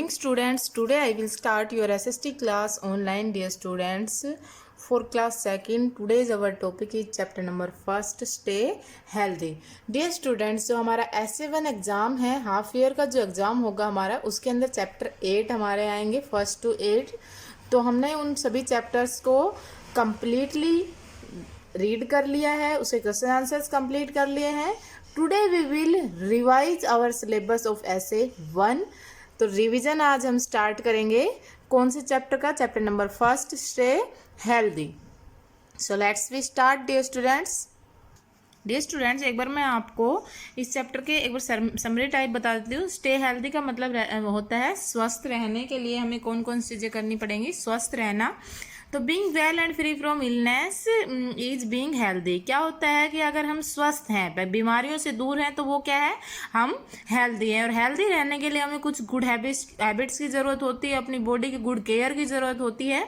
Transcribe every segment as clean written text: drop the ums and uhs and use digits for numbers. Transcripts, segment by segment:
morning students. Today I will start your SST class online, dear students, for class 2nd. Today's our topic is chapter number 1st, stay healthy. Dear students, जो हमारा SA1 exam है, half year का जो exam होगा हमारा, उसके अंदर chapter 8 हमारे आएंगे 1 to 8। तो हमने उन सभी चैप्टर्स को कम्प्लीटली रीड कर लिया है, उसके क्वेश्चन आंसर्स कंप्लीट कर लिए हैं। Today we will revise our syllabus of SA1। तो रिवीजन आज हम स्टार्ट करेंगे कौन से चैप्टर का? Chapter number 1, stay healthy. So let's we start dear students. Dear students, एक बार मैं आपको इस चैप्टर के एक बार समरी टाइप बता देती हूँ। स्टे हेल्दी का मतलब होता है स्वस्थ रहने के लिए हमें कौन कौन सी चीज़ें करनी पड़ेंगी। स्वस्थ रहना, तो being well and free from illness is being healthy. क्या होता है कि अगर हम स्वस्थ हैं, बीमारियों से दूर हैं, तो वो क्या है? हम हेल्दी हैं। और हेल्दी रहने के लिए हमें कुछ गुड हैबिट्स की ज़रूरत होती है, अपनी बॉडी की गुड केयर की ज़रूरत होती है।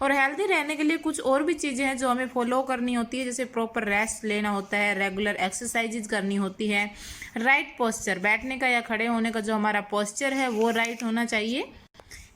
और हेल्दी रहने के लिए कुछ और भी चीज़ें हैं जो हमें फॉलो करनी होती है, जैसे प्रॉपर रेस्ट लेना होता है, रेगुलर एक्सरसाइजेज करनी होती है, राइट पोस्चर, बैठने का या खड़े होने का जो हमारा पोस्चर है वो राइट होना चाहिए।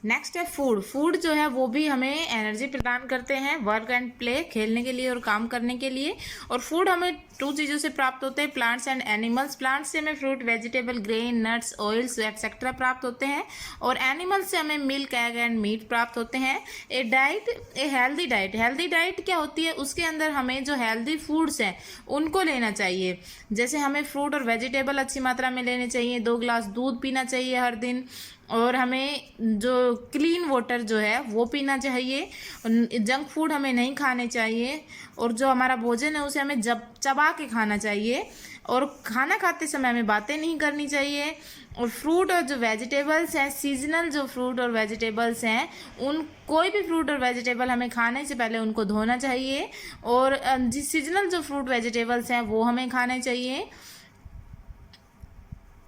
नेक्स्ट है फूड। फूड जो है वो भी हमें एनर्जी प्रदान करते हैं, वर्क एंड प्ले, खेलने के लिए और काम करने के लिए। और फूड हमें 2 चीज़ों से प्राप्त होते हैं, प्लांट्स एंड एनिमल्स। प्लांट्स से हमें fruit, vegetable, grain, nuts, oils etcetera प्राप्त होते हैं। और एनिमल्स से हमें मिल्क, एग एंड मीट प्राप्त होते हैं। A diet, a healthy diet. Healthy diet क्या होती है? उसके अंदर हमें जो हेल्दी फूड्स हैं उनको लेना चाहिए। जैसे हमें फ्रूट और वेजिटेबल अच्छी मात्रा में लेने चाहिए, 2 गिलास दूध पीना चाहिए हर दिन। और हमें जो क्लीन वाटर जो है वो पीना चाहिए। जंक फूड हमें नहीं खाने चाहिए। और जो हमारा भोजन है उसे हमें चबा के खाना चाहिए। और खाना खाते समय हमें बातें नहीं करनी चाहिए। और फ्रूट और जो वेजिटेबल्स हैं, सीजनल जो फ्रूट और वेजिटेबल्स हैं, उन कोई भी फ्रूट और वेजिटेबल हमें खाने से पहले उनको धोना चाहिए। और जिस सीजनल जो फ्रूट वेजिटेबल्स हैं वो हमें खाने चाहिए।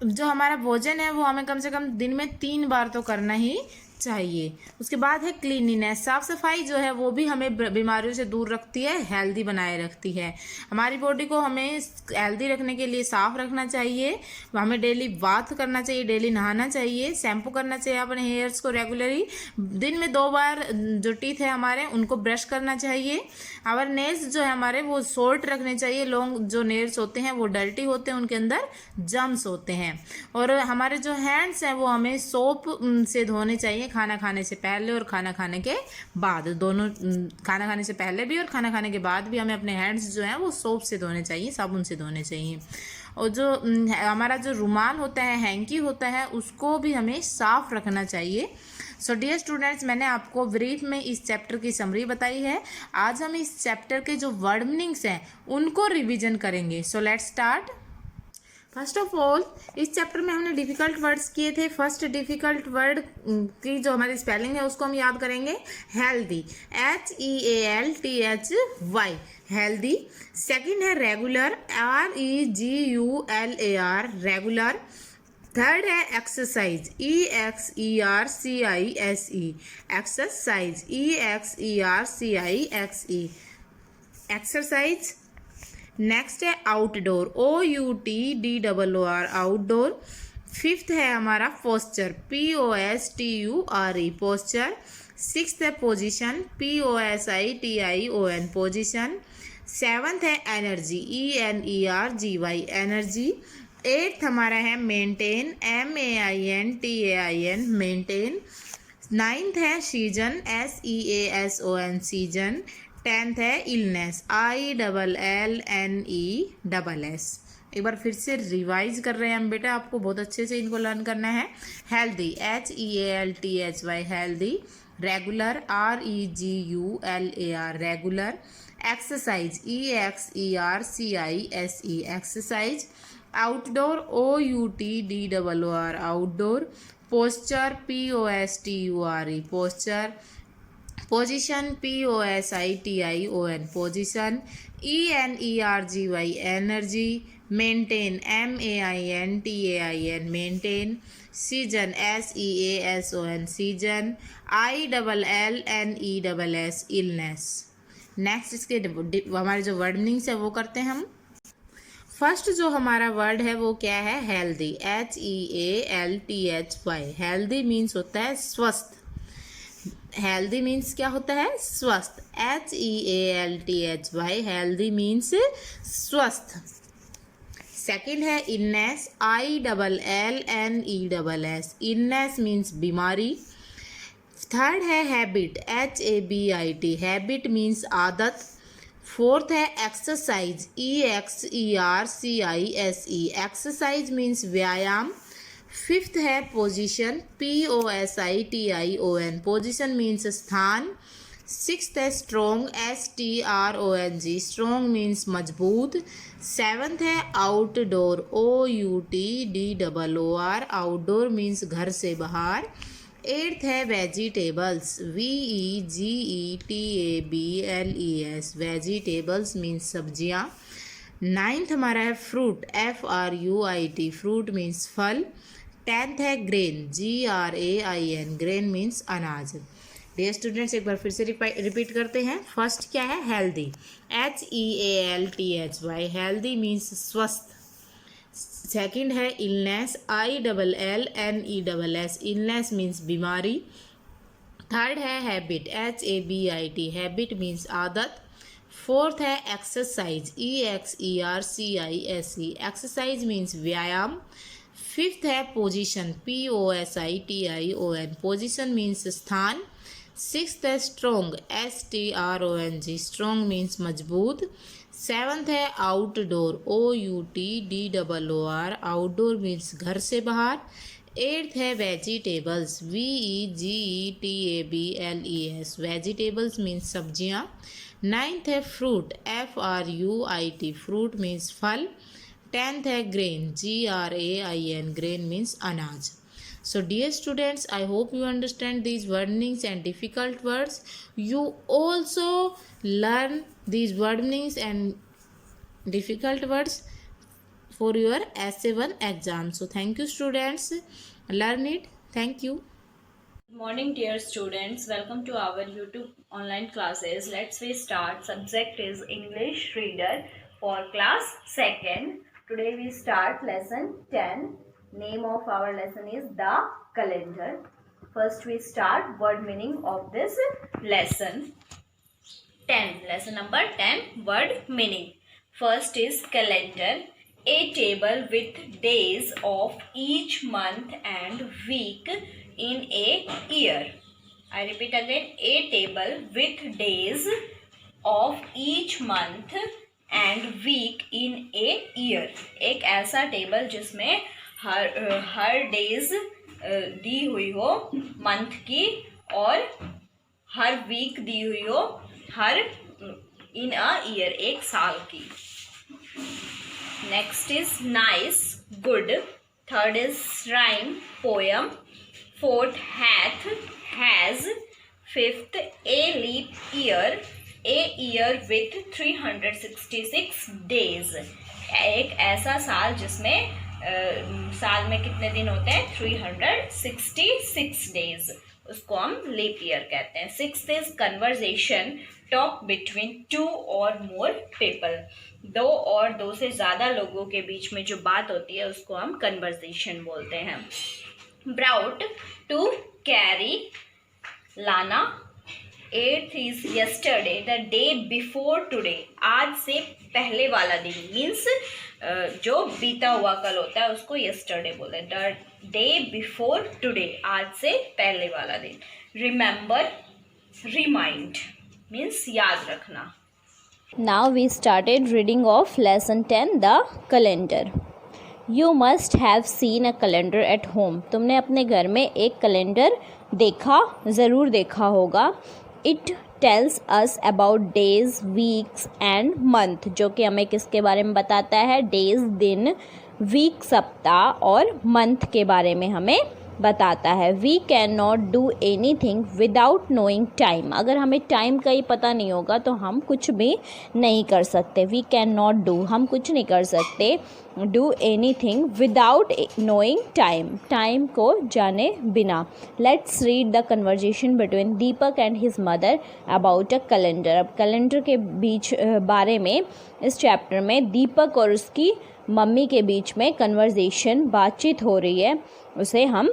जो हमारा भोजन है वो हमें कम से कम दिन में 3 बार तो करना ही चाहिए। उसके बाद है क्लीनिनेस। साफ सफाई जो है वो भी हमें बीमारियों से दूर रखती है, हेल्दी बनाए रखती है। हमारी बॉडी को हमें हेल्दी रखने के लिए साफ रखना चाहिए। हमें डेली बाथ करना चाहिए, डेली नहाना चाहिए, शैम्पू करना चाहिए अपने हेयर्स को रेगुलरली। दिन में 2 बार जो टीथ है हमारे उनको ब्रश करना चाहिए। आवर नेल्स जो है हमारे वो शॉर्ट रखने चाहिए। लॉन्ग जो नेल्स होते हैं वो डर्टी होते हैं, उनके अंदर जम्स होते हैं। और हमारे जो हैंड्स हैं वो हमें सोप से धोने चाहिए, खाना खाने से पहले और खाना खाने के बाद। दोनों, खाना खाने से पहले भी और खाना खाने के बाद भी हमें अपने हैंड्स जो हैं वो सोप से धोने चाहिए, साबुन से धोने चाहिए। और जो हमारा जो रुमाल होता है, हैंकी होता है, उसको भी हमें साफ रखना चाहिए। सो डियर स्टूडेंट्स, मैंने आपको ब्रीफ में इस चैप्टर की समरी बताई है। आज हम इस चैप्टर के जो वर्ड मीनिंग्स हैं उनको रिविजन करेंगे। So let's start. First of all, इस चैप्टर में हमने डिफ़िकल्ट वर्ड्स किए थे। फर्स्ट डिफ़िकल्ट वर्ड की जो हमारी स्पेलिंग है उसको हम याद करेंगे, हेल्दी, HEALTHY, हेल्दी। सेकंड है रेगुलर, REGULAR, रेगुलर। थर्ड है exercise, EXERCISE, exercise, EXERCISE, exercise. Next है आउटडोर, OUTDOOR, आउटडोर। फिफ्थ है हमारा पोस्चर, POSTURE, पोस्चर। सिक्स्थ है पोजीशन, POSITION, पोजीशन। सेवन्थ है एनर्जी, ENERGY, एनर्जी। एट्थ हमारा है मेंटेन, MAINTAIN, मेंटेन। नाइन्थ है सीजन, SEASON, सीजन। 10th है इलनेस, ILLNESS। एक बार फिर से रिवाइज कर रहे हैं हम बेटा, आपको बहुत अच्छे से इनको लर्न करना है। Healthy, HEALTHY, healthy. Regular, REGULAR, regular. Exercise, EXERCISE, exercise. Outdoor, OUTDOOR, outdoor. Posture, POSTURE, posture. Position, POSITION, position. ENERGY, energy. Maintain, MAINTAIN, maintain. Season, SEASON, season. ILLNESS, illness. Next इसके हमारे जो वर्ड मीनिंग्स है वो करते हैं हम। First जो हमारा वर्ड है वो क्या है, हेल्दी, HEALTHY। हेल्दी मीन्स होता है स्वस्थ। हेल्दी मीन्स क्या होता है, स्वस्थ। HEALTHY, हेल्दी मीन्स स्वस्थ। सेकंड है इलनेस, ILLNESS, इलनेस मीन्स बीमारी। थर्ड है हैबिट, HABIT, हैबिट मीन्स आदत। फोर्थ है एक्सरसाइज, EXERCISE, एक्सरसाइज मीन्स व्यायाम। फिफ्थ है पोजीशन, POSITION, पोजीशन मीन्स स्थान। सिक्स्थ है स्ट्रोंग, STRONG, स्ट्रोंग मीन्स मजबूत। सेवन्थ है आउटडोर, OUTDOOR, आउटडोर मीन्स घर से बाहर। एट्थ है वेजिटेबल्स, VEGETABLES, वेजिटेबल्स मीन्स सब्जियाँ। नाइन्थ हमारा है फ्रूट, FRUIT, फ्रूट मीन्स फल। टेंथ है ग्रेन, GRAIN, ग्रेन मीन्स अनाज। डियर स्टूडेंट्स, एक बार फिर से रिपीट करते हैं। फर्स्ट क्या है, हेल्दी, HEALTHY, हेल्दी मीन्स स्वस्थ। सेकंड है इलनेस, ILLNESS, इलनेस मीन्स बीमारी। थर्ड है हैबिट, HABIT, हैबिट मीन्स आदत। फोर्थ है एक्सरसाइज, EXERCISE, एक्सरसाइज मीन्स व्यायाम। फिफ्थ है पोजीशन, POSITION, पोजीशन मीन्स स्थान। सिक्स्थ है स्ट्रोंग, STRONG, स्ट्रोंग मीन्स मजबूत। सेवन्थ है आउटडोर, OUTDOOR, आउटडोर मीन्स घर से बाहर। एट्थ है वेजिटेबल्स, VEGETABLES, वेजिटेबल्स मीन्स सब्जियाँ। नाइन्थ है फ्रूट, FRUIT, फ्रूट मीन्स फल। टेंथ है ग्रेन, GRAIN, ग्रेन मीन्स अनाज। So dear students, I hope you understand these word meanings and difficult words. You also learn these word meanings and difficult words for your SA1 exam. So thank you students, learn it. Thank you. Good morning dear students, welcome to our YouTube online classes. Let's we start. Subject is English reader for class 2nd. Today we start lesson 10. Name of our lesson is the calendar. First we start word meaning of this lesson. 10, lesson number 10, word meaning. First is calendar, a table with days of each month and week in a year. I repeat again, a table with days of each month and week in a year. एक ऐसा table जिसमें हर days दी हुई हो month की और हर week दी हुई हो हर इन a year, एक साल की. Next is nice, good. Third is rhyme, poem. Fourth hath, has. Fifth a leap year, a year with 366 days. एक ऐसा साल जिसमें साल में कितने दिन होते हैं, 366 डेज, उसको हम लीप ईयर कहते हैं. Sixth is conversation, talk between 2 और मोर पीपल. 2 और 2 से ज़्यादा लोगों के बीच में जो बात होती है उसको हम कन्वर्सेशन बोलते हैं. ब्राउट, टू कैरी, लाना. Eighth is yesterday, the day before today, आज से पहले वाला दिन, मीन्स जो बीता हुआ कल होता है उसको यस्टरडे बोलते हैं. द डे बिफोर टुडे, आज से पहले वाला दिन. रिमेंबर, रिमाइंड मीन्स याद रखना. Now we started reading of lesson 10, the calendar. You must have seen a calendar at home. तुमने अपने घर में एक कैलेंडर देखा, ज़रूर देखा होगा. It tells us about days, weeks and month, जो कि हमें किसके बारे में बताता है, डेज दिन, वीक सप्ताह और मंथ के बारे में हमें बताता है. We can not do anything without knowing time. अगर हमें टाइम का ही पता नहीं होगा तो हम कुछ भी नहीं कर सकते. वी कैन नॉट डू, हम कुछ नहीं कर सकते, do anything without knowing time, time को जाने बिना. Let's read the conversation between Deepak and his mother about a calendar. अब कैलेंडर के बीच बारे में इस चैप्टर में दीपक और उसकी मम्मी के बीच में कन्वर्सेशन, बातचीत हो रही है, उसे हम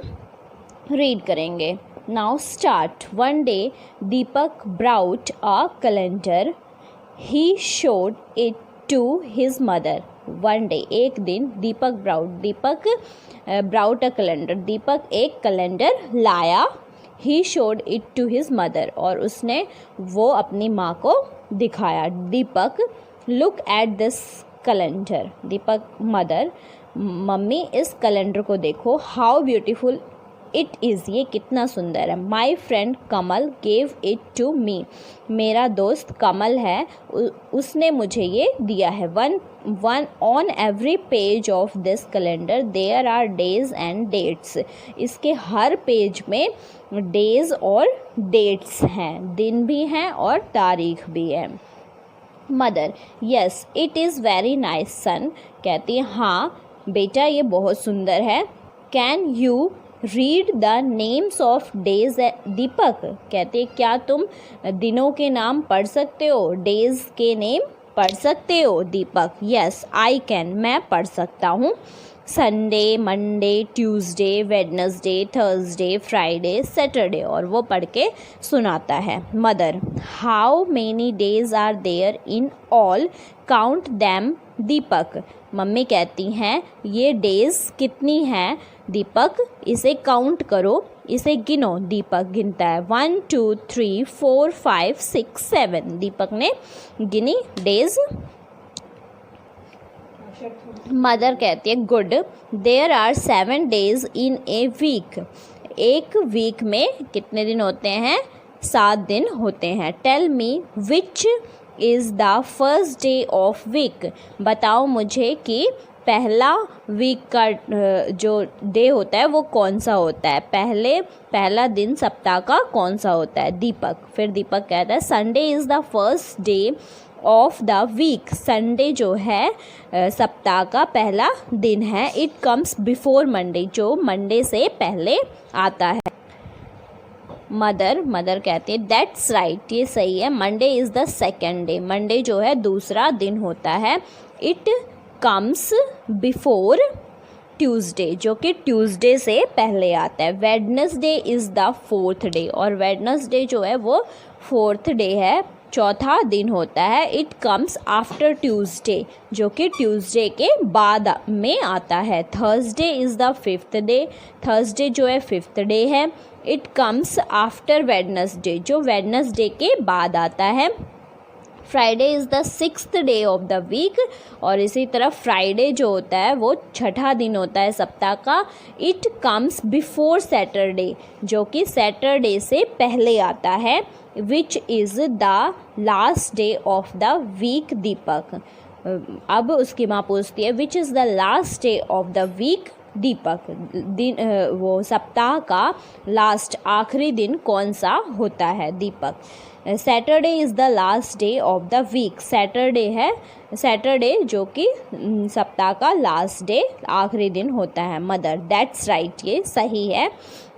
रीड करेंगे. Now start. One day Deepak brought a calendar. He showed it to his mother. One day, एक दिन, दीपक ब्राउट अ कैलेंडर, दीपक एक कैलेंडर लाया. He showed it to his mother, और उसने वो अपनी माँ को दिखाया. Deepak look at this calendar. Deepak mother, मम्मी इस कैलेंडर को देखो. हाउ ब्यूटीफुल इट इज़, ये कितना सुंदर है. My friend Kamal gave it to me. मेरा दोस्त कमल है, उसने मुझे ये दिया है. One on every page of this calendar there are days and dates. इसके हर पेज में डेज और डेट्स हैं, दिन भी हैं और तारीख भी है. Mother, yes it is very nice son. कहती है हाँ बेटा ये बहुत सुंदर है. Can you read the names of days. दीपक कहते क्या तुम दिनों के नाम पढ़ सकते हो, डेज के नेम पढ़ सकते हो. दीपक, यस आई कैन, मैं पढ़ सकता हूँ. Sunday, Monday, Tuesday, Wednesday, Thursday, Friday, Saturday, और वो पढ़ के सुनाता है. Mother, how many days are there in all, count them. Deepak, mummy कहती हैं ये डेज कितनी हैं. दीपक, इसे काउंट करो, इसे गिनो. दीपक गिनता है 1 2 3 4 5 6 7. दीपक ने गिनी डेज. मदर कहती है good. There are 7 days in a week. एक वीक में कितने दिन होते हैं, 7 दिन होते हैं. Tell me which is the first day of week. बताओ मुझे कि पहला वीक का जो डे होता है वो कौन सा होता है, पहला दिन सप्ताह का कौन सा होता है. दीपक, फिर दीपक कहता है Sunday is the first day of the week. Sunday जो है सप्ताह का पहला दिन है. इट कम्स बिफोर मंडे, जो मंडे से पहले आता है. मदर कहती है दैट्स राइट, ये सही है. Monday is the second day. Monday जो है दूसरा दिन होता है. इट कम्स बिफोर ट्यूसडे, जो कि ट्यूसडे से पहले आता है. Wednesday is the fourth day, और वेडनेसडे जो है वो फोर्थ डे है, चौथा दिन होता है. इट कम्स आफ्टर ट्यूसडे, जो कि ट्यूसडे के बाद में आता है. Thursday is the fifth day. Thursday जो है फिफ्थ डे है. इट कम्स आफ्टर वेडनेसडे, जो वेडनेसडे के बाद आता है. Friday is the sixth day of the week, और इसी तरह फ्राइडे जो होता है वो छठा दिन होता है सप्ताह का. इट कम्स बिफोर सैटरडे, जो कि सैटरडे से पहले आता है. Which is the last day of the week. Deepak, अब उसकी माँ पूछती है which is the last day of the week. Deepak, दिन वो सप्ताह का लास्ट आखिरी दिन कौन सा होता है. Deepak, Saturday is the last day of the week. Saturday जो कि सप्ताह का लास्ट डे आखिरी दिन होता है. मदर, दैट्स राइट, ये सही है.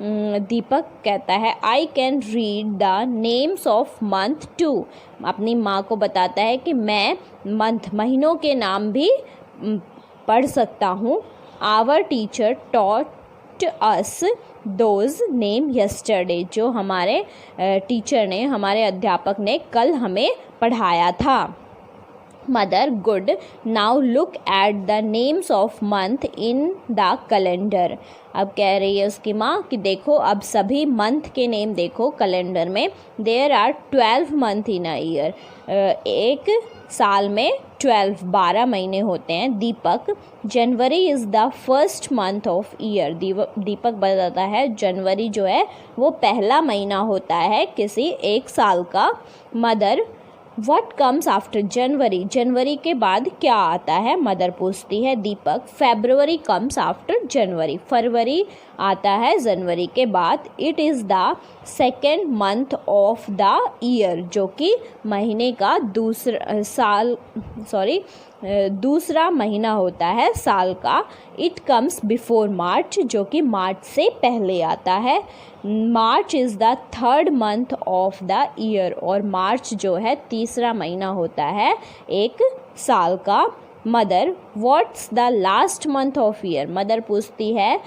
दीपक कहता है I can read the names of month too. अपनी माँ को बताता है कि मैं महीनों के नाम भी पढ़ सकता हूँ. Our teacher taught us those name yesterday, जो हमारे टीचर ने, हमारे अध्यापक ने कल हमें पढ़ाया था. Mother, good. Now look at the names of month in the calendar. अब कह रही है उसकी माँ कि देखो अब सभी मंथ के नेम देखो कैलेंडर में. There are 12 month in a year. एक साल में 12 महीने होते हैं. Deepak, January is the first month of year. Deepak बताता है जनवरी जो है वो पहला महीना होता है किसी एक साल का. Mother, what comes after January. जनवरी के बाद क्या आता है. मदर पूछती है. Deepak, February comes after January. फरवरी आता है जनवरी के बाद. It is the second month of the year, जो कि महीने का दूसरा महीना होता है साल का. इट कम्स बिफोर मार्च, जो कि मार्च से पहले आता है. March is the third month of the year, और मार्च जो है तीसरा महीना होता है एक साल का। Mother, what's the last month of year. Mother पूछती है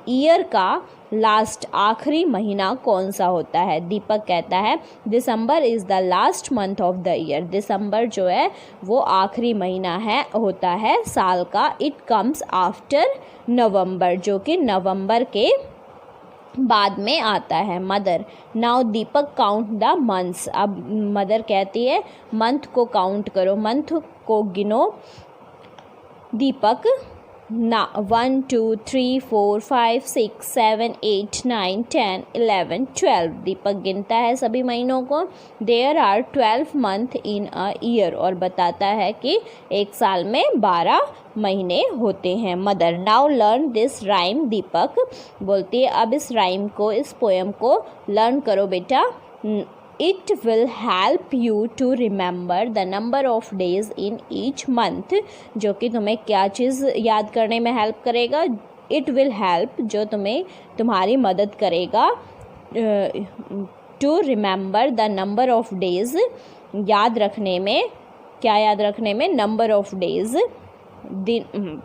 ईयर का लास्ट आखिरी महीना कौन सा होता है। दीपक कहता है December is the last month of the year. दिसंबर जो है वो आखिरी महीना होता है साल का। इट कम्स आफ्टर नवंबर, जो कि नवंबर के बाद में आता है। Mother, now Deepak count the months. अब मदर कहती है मंथ को काउंट करो, मंथ को गिनो। दीपक 1 2 3 4 5 6 7 8 9 10 11 12 दीपक गिनता है सभी महीनों को। There are 12 month in a year, और बताता है कि एक साल में 12 महीने होते हैं। Mother, now learn this rhyme. Deepak बोलती है अब इस राइम को, इस पोएम को लर्न करो बेटा। It will help you to remember the number of days in each month, जो कि तुम्हें क्या चीज़ याद करने में हेल्प करेगा। It will help, जो तुम्हारी मदद करेगा to remember the number of days, याद रखने में, क्या याद रखने में, number of days, दिन,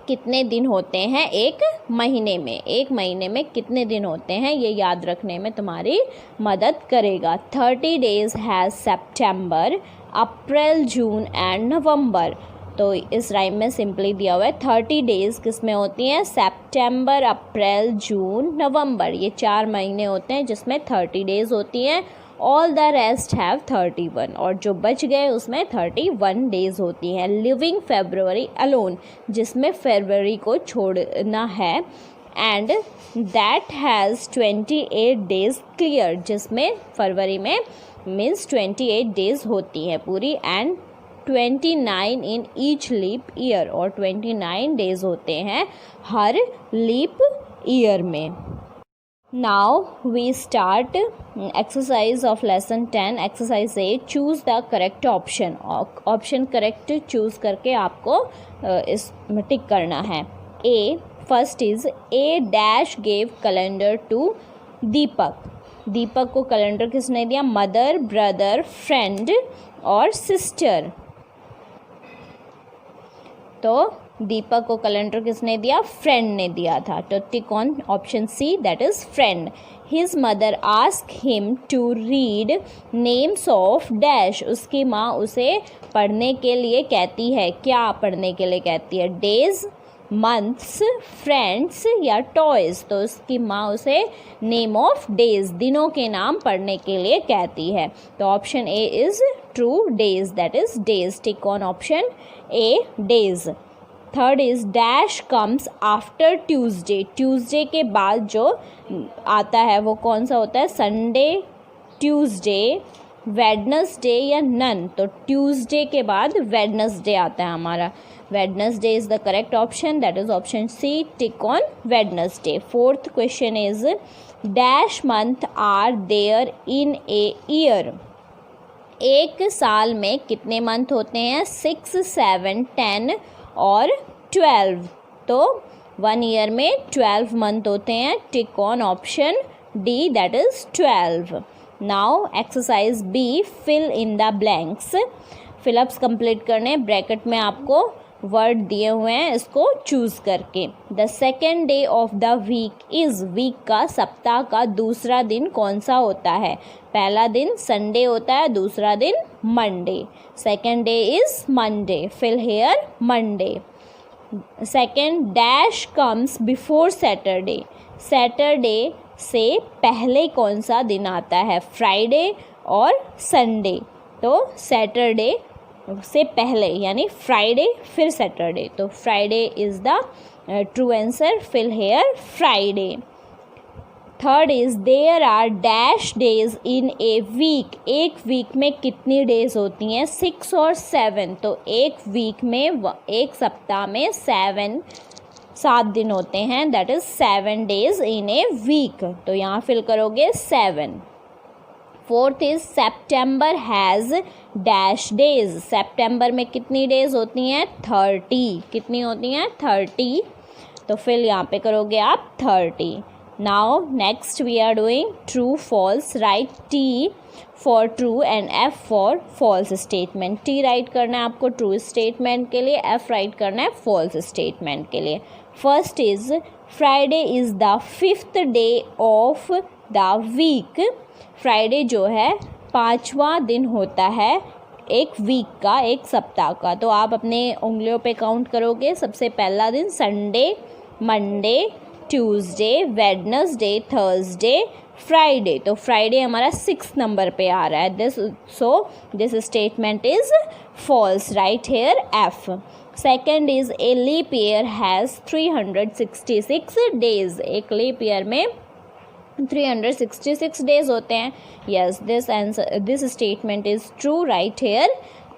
कितने दिन होते हैं एक महीने में, एक महीने में कितने दिन होते हैं, ये याद रखने में तुम्हारी मदद करेगा। 30 days has September, April, June and November. तो इस राइम में सिंपली दिया हुआ है 30 days किस में होती हैं, सेप्टेम्बर, अप्रैल, जून, नवंबर, ये 4 महीने होते हैं जिसमें 30 days होती हैं। ऑल द रेस्ट हैव 31, और जो बच गए उसमें 31 डेज़ होती हैं। लिविंग फेब्रुवरी अलोन, जिसमें फरवरी को छोड़ना है। And that has 28 days clear, जिसमें फरवरी में मीन्स 28 days होती हैं पूरी। And 29 in each leap year, और 29 days होते हैं हर लीप ईयर में। Now we start exercise of lesson 10. Exercise A, choose the correct option. Option correct choose करके आपको इस टिक करना है। A, first is A dash gave calendar to दीपक। दीपक को कैलेंडर किसने दिया, मदर, ब्रदर, फ्रेंड और सिस्टर। तो दीपक को कैलेंडर किसने दिया, फ्रेंड ने दिया था। तो tick on option C, that is friend. His mother ask him to read names of dash. उसकी माँ उसे पढ़ने के लिए कहती है, क्या पढ़ने के लिए कहती है, डेज, मंथ्स, फ्रेंड्स या टॉयज़। तो उसकी माँ उसे नेम ऑफ डेज, दिनों के नाम पढ़ने के लिए कहती है। तो option A is true, days, that is days. Tick on option A, days. Third is dash comes after Tuesday. Tuesday के बाद जो आता है वो कौन सा होता है, संडे, ट्यूसडे, वेडनेसडे या नन। तो ट्यूसडे के बाद वेडनेसडे आता है हमारा। Wednesday is the correct option, that is option C. Tick on Wednesday. Fourth question is dash month are there in a year. एक साल में कितने मंथ होते हैं, 6, 7, 10 और 12। तो 1 ईयर में 12 मंथ होते हैं। Tick on option D, that is 12। Now exercise B, fill in the blanks. Fill ups complete करने, ब्रैकेट में आपको वर्ड दिए हुए हैं, इसको चूज़ करके। The second day of the week is, week का, सप्ताह का दूसरा दिन कौन सा होता है। पहला दिन संडे होता है, दूसरा दिन Monday. Second day is Monday, fill here Monday. Second, dash comes before Saturday. Saturday से पहले कौन सा दिन आता है, फ्राइडे और संडे। तो सैटरडे से पहले यानी फ्राइडे फिर सैटरडे। तो Friday is the true answer, fill here Friday. Third is there are dash days in a week. एक वीक में कितनी डेज होती हैं, 6 और 7। तो एक वीक में, एक सप्ताह में 7 दिन होते हैं, that is 7 days in a week. तो यहाँ फिल करोगे 7। Fourth is September has dash days. September में कितनी डेज होती हैं, 30। कितनी होती हैं, 30। तो फिर यहाँ पे करोगे आप 30। Now next we are doing true false. Write T for true and F for false statement. T write करना है आपको ट्रू स्टेटमेंट के लिए, F राइट करना है फॉल्स स्टेटमेंट के लिए। First is Friday is the 5th day of the week. Friday जो है 5वां दिन होता है एक वीक का, एक सप्ताह का। तो आप अपने उंगलियों पे काउंट करोगे। सबसे पहला दिन Sunday, Monday, Tuesday, Wednesday, Thursday, Friday. तो फ्राइडे हमारा 6 नंबर पे आ रहा है। This statement is false, right here F। Second is a leap year has 366 days. एक लीप ईयर में 366 डेज होते हैं। Yes, this statement is true, right here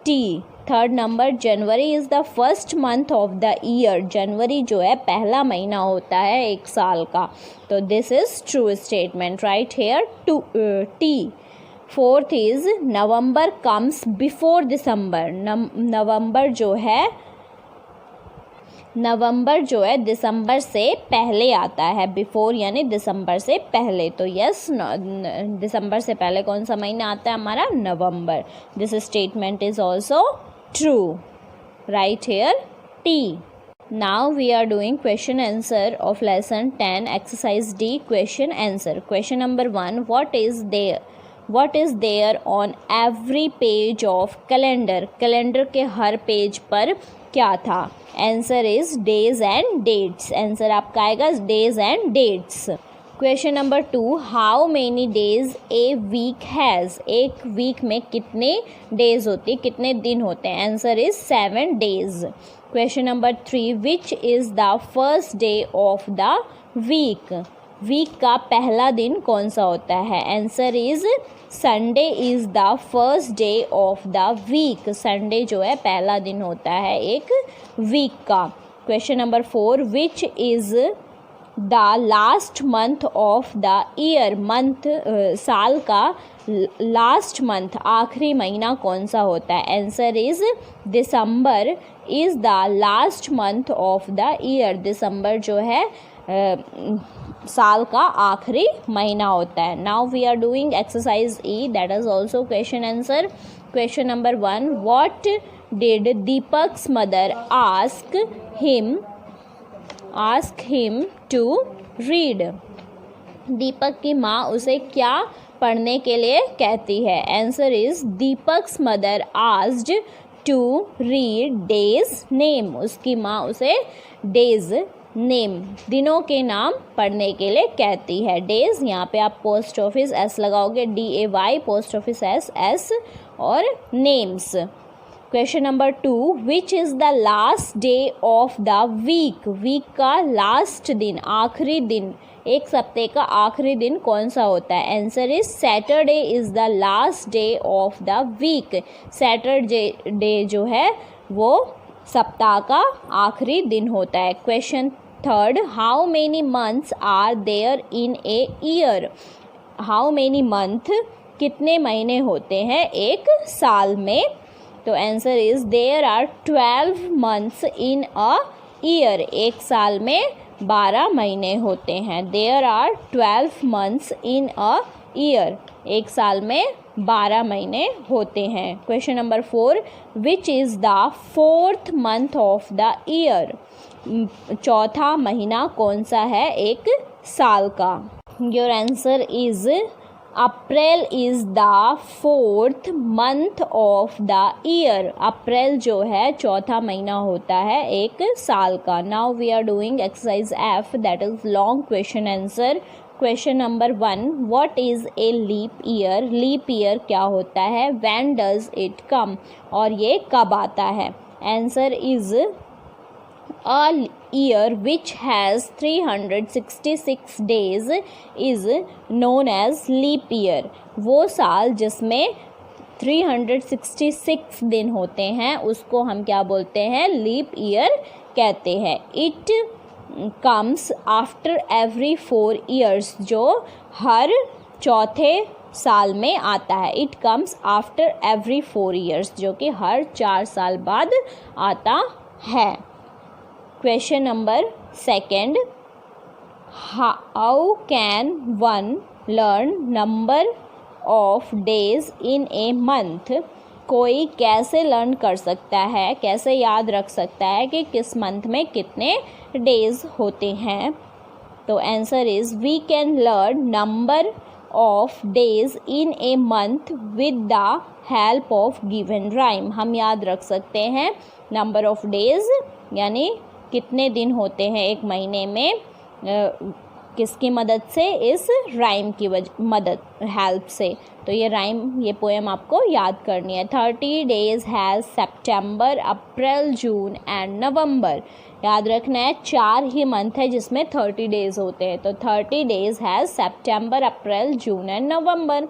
T। Third number, January is the first month of the year. जनवरी जो है पहला महीना होता है एक साल का। तो this is true statement, right here T। Fourth is November comes before December. नवंबर जो है दिसंबर से पहले आता है। बिफोर यानी दिसंबर से पहले। तो यस, दिसंबर से पहले कौन सा महीना आता है हमारा? नवंबर। This statement is also true, right here T। Now we are doing question answer of lesson 10 exercise D question answer. Question number 1, what is there on every page of calendar? Calendar के हर page पर क्या था? Answer is days and dates. Answer आपका आएगा days and dates. Question number 2, how many days a week has? एक week में कितने डेज होते, कितने दिन होते हैं? Answer is 7 days. Question number 3, which is the first day of the week? Week का पहला दिन कौन सा होता है? Answer is Sunday is the first day of the week. Sunday जो है पहला दिन होता है एक वीक का। Question number 4, which is the last month of the year? Month साल का लास्ट मंथ, आखिरी महीना कौन सा होता है? Answer is December is the last month of the year. दिसंबर जो है साल का आखिरी महीना होता है। Now we are doing exercise E, that is also question answer. Question number 1, what did Deepak's mother ask him to read? Deepak की माँ उसे क्या पढ़ने के लिए कहती है? Answer is Deepak's mother asked to read day's name. उसकी माँ उसे डेज नेम, दिनों के नाम पढ़ने के लिए कहती है। डेज, यहाँ पे आप पोस्ट ऑफिस S लगाओगे, DAY, पोस्ट ऑफिस S और names. Question number 2, which is the last day of the week? Week का लास्ट दिन, आखिरी दिन, एक सप्ताह का आखिरी दिन कौन सा होता है? Answer is Saturday is the last day of the week. Saturday जो है वो सप्ताह का आखिरी दिन होता है। Question third, how many months are there in a year? How many month, कितने महीने होते हैं एक साल में? तो answer is there are 12 months in a year. एक साल में 12 महीने होते हैं। There are 12 months in a year. एक साल में 12 महीने होते हैं। Question number 4, which is the 4th month of the year? चौथा महीना कौन सा है एक साल का? Your answer is April is the 4th month of the year. अप्रैल जो है चौथा महीना होता है एक साल का। Now we are doing exercise F, that is long question answer. Question number 1, what is a leap year? Leap year क्या होता है? When does it come? और ये कब आता है? Answer is a year which has 366 days is known as leap year. वो साल जिसमें 366 दिन होते हैं उसको हम क्या बोलते हैं? लीप ईयर कहते हैं। It comes after every 4 years, जो हर चौथे साल में आता है। It comes after every 4 years, जो कि हर 4 साल बाद आता है। Question number 2, how can one learn number of days in a month, कोई कैसे लर्न कर सकता है, कैसे याद रख सकता है कि किस मंथ में कितने डेज होते हैं। तो answer is we can learn number of days in a month with the help of given rhyme. हम याद रख सकते हैं नंबर ऑफ डेज यानी कितने दिन होते हैं एक महीने में, किसकी मदद से, इस राइम की मदद हेल्प से। तो ये राइम, ये पोएम आपको याद करनी है। 30 days has September, April, June and November. याद रखना है 4 ही मंथ है जिसमें 30 डेज होते हैं। तो 30 days has September, April, June and November.